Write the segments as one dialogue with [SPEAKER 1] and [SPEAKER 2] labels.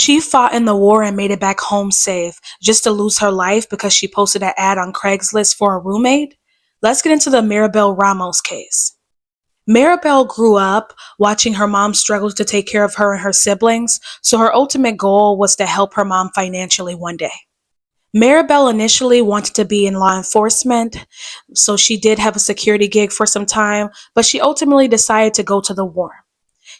[SPEAKER 1] She fought in the war and made it back home safe just to lose her life because she posted an ad on Craigslist for a roommate. Let's get into the Maribel Ramos case. Maribel grew up watching her mom struggle to take care of her and her siblings, so her ultimate goal was to help her mom financially one day. Maribel initially wanted to be in law enforcement, so she did have a security gig for some time, but she ultimately decided to go to the war.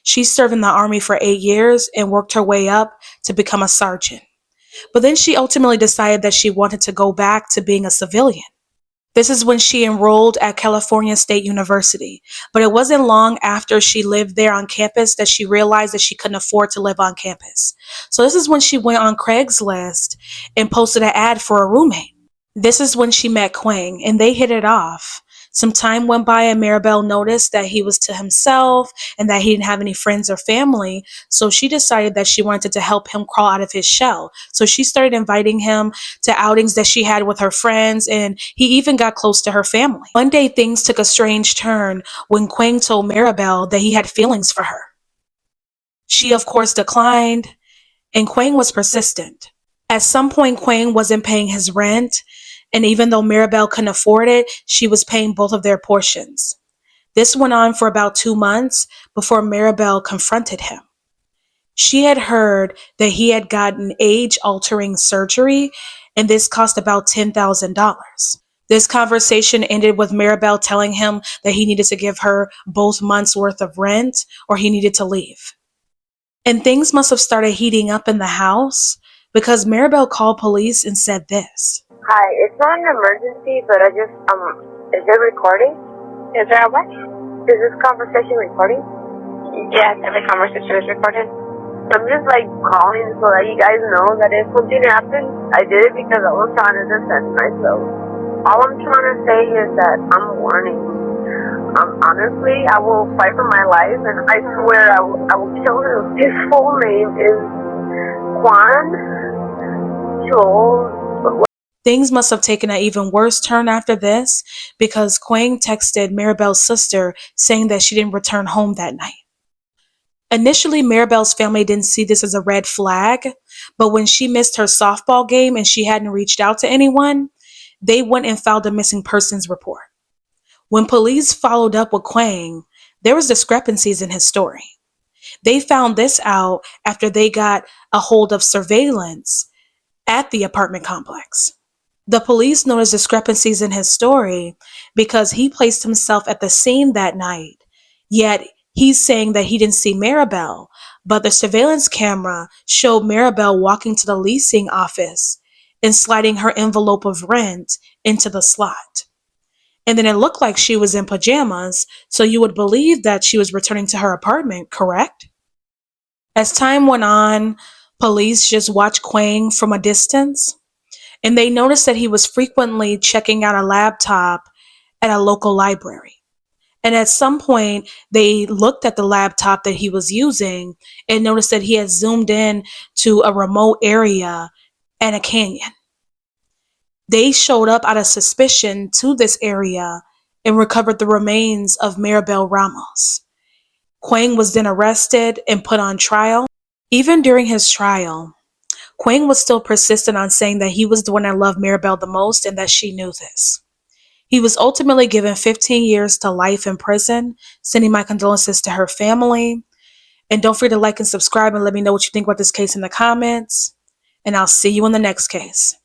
[SPEAKER 1] She served in the Army for 8 years and worked her way up to become a sergeant. But then she ultimately decided that she wanted to go back to being a civilian. This is when she enrolled at California State University, but it wasn't long after she lived there on campus that she realized that she couldn't afford to live on campus. So this is when she went on Craigslist and posted an ad for a roommate. This is when she met Kwang, and they hit it off. Some time went by and Maribel noticed that he was to himself and that he didn't have any friends or family, so she decided that she wanted to help him crawl out of his shell. So she started inviting him to outings that she had with her friends, and he even got close to her family. One day things took a strange turn when Kwang told Maribel that he had feelings for her. She of course declined, and Kwang was persistent. At some point, Kwang wasn't paying his rent, and even though Maribel couldn't afford it, she was paying both of their portions. This went on for about 2 months before Maribel confronted him. She had heard that he had gotten age-altering surgery, and this cost about $10,000. This conversation ended with Maribel telling him that he needed to give her both months' worth of rent or he needed to leave. And things must have started heating up in the house because Maribel called police and said this.
[SPEAKER 2] Hi, it's not an emergency, but is it recording?
[SPEAKER 3] Is there a what?
[SPEAKER 2] Is this conversation recording?
[SPEAKER 3] Yes, every conversation is recorded.
[SPEAKER 2] I'm just calling so that you guys know that if something happens, I did it because I was trying to defend myself. All I'm trying to say is that I'm warning. Honestly, I will fight for my life, and I swear I will kill him. His full name is Kwang.
[SPEAKER 1] Things must have taken an even worse turn after this because Kwang texted Maribel's sister saying that she didn't return home that night. Initially, Maribel's family didn't see this as a red flag, but when she missed her softball game and she hadn't reached out to anyone, they went and filed a missing persons report. When police followed up with Kwang, there was discrepancies in his story. They found this out after they got a hold of surveillance at the apartment complex. The police noticed discrepancies in his story because he placed himself at the scene that night, yet he's saying that he didn't see Maribel, but the surveillance camera showed Maribel walking to the leasing office and sliding her envelope of rent into the slot. And then it looked like she was in pajamas, so you would believe that she was returning to her apartment, correct? As time went on, police just watched Kwang from a distance, and they noticed that he was frequently checking out a laptop at a local library. And at some point, they looked at the laptop that he was using and noticed that he had zoomed in to a remote area and a canyon. They showed up out of suspicion to this area and recovered the remains of Maribel Ramos. Kwang was then arrested and put on trial. Even during his trial, Kwang was still persistent on saying that he was the one that loved Maribel the most and that she knew this. He was ultimately given 15 years to life in prison, sending my condolences to her family. And don't forget to like and subscribe and let me know what you think about this case in the comments. And I'll see you in the next case.